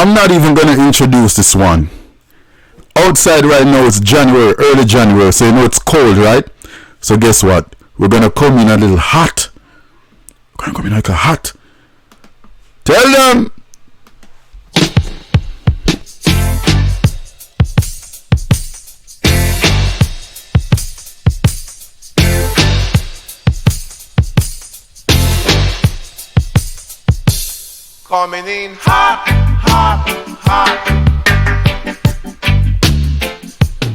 I'm not even gonna introduce this one. Outside right now it's January, early January, so you know it's cold, right? So guess what? We're gonna come in a little hot. We're gonna come in like a hot. Tell them. Coming in hot, hot, hot.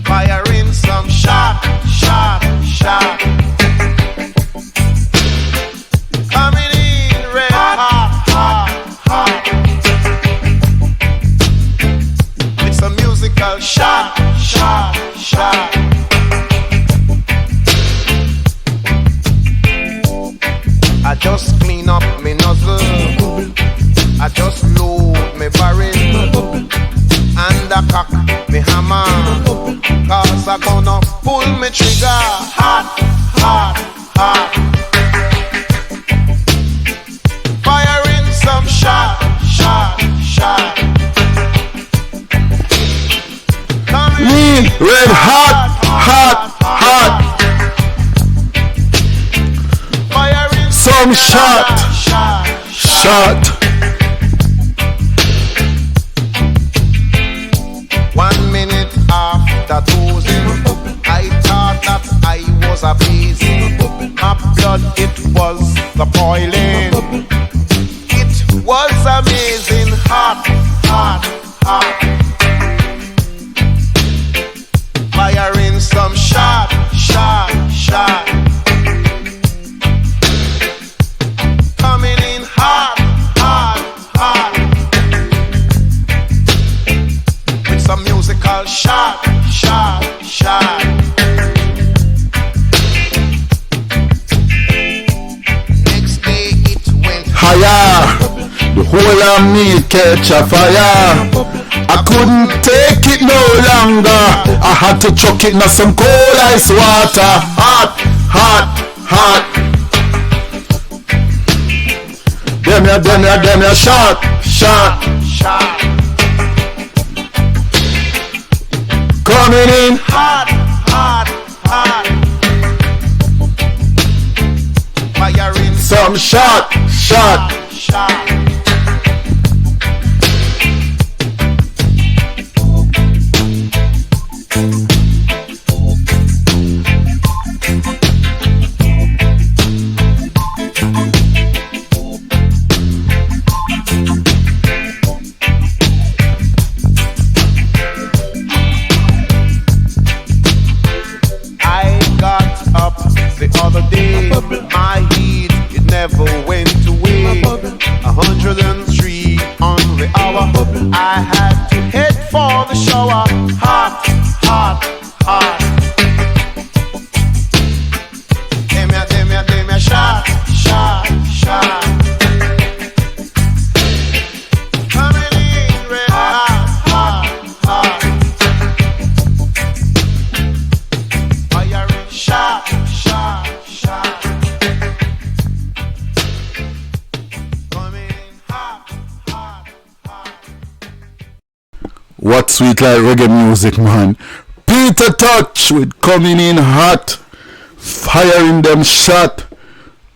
Firing some shot, shot, shot. Coming in red hot, hot, hot. It's a musical shot, shot, shot. I just clean up me nozzle. I just load me barrel and I cock me hammer, cause I gonna pull me trigger. Hot, hot, hot. Firing some shot, shot, shot. Me red hot, hot, hot. Firing some shot, shot, shot. 1 minute after dozing, I thought that I was abusing. My blood, it was the boiling. It was amazing, hot, hot, hot. Firing some shot, shot, shot. Coming in hot, hot, hot. It's a musical shot, shot, shot. Next day it went higher. The whole of me catch a fire. I couldn't take it no longer. I had to chuck it in some cold ice water. Hot, hot, hot. Them ya, shot, shot, shot. Coming in hot, hot, hot. Firing some shot, shot, shot. Other day, my heat, it never went away. 103 on the hour. I had to head for the shower. Hot, hot, hot. Give me a shot, shot, shot. Coming in red hot, hot, hot. Firing shot. What sweet like reggae music, man. Peter Tosh with coming in hot, firing them shot,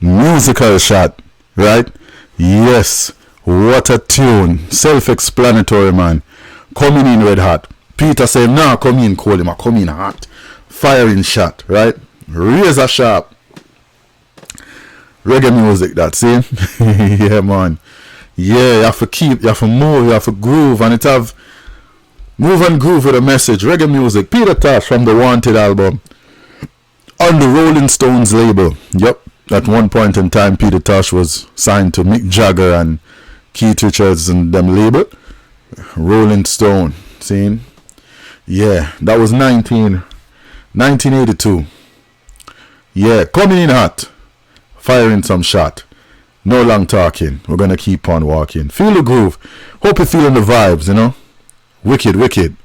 musical shot, right? Yes, what a tune. Self-explanatory, man. Coming in red hot. Peter said, nah, come in cold, man. Come in hot. Firing shot, right? Razor sharp. Reggae music, that's it. Yeah, man. Yeah, you have to keep, you have to move, you have to groove, and it have move and groove with a message. Reggae music. Peter Tosh from the Wanted album on the Rolling Stones label. Yep. At one point in time, Peter Tosh was signed to Mick Jagger and Keith Richards and them label. Rolling Stone. See? Yeah. That was 1982. Yeah. Coming in hot. Firing some shot. No long talking. We're going to keep on walking. Feel the groove. Hope you're feeling the vibes, you know. Wicked, wicked.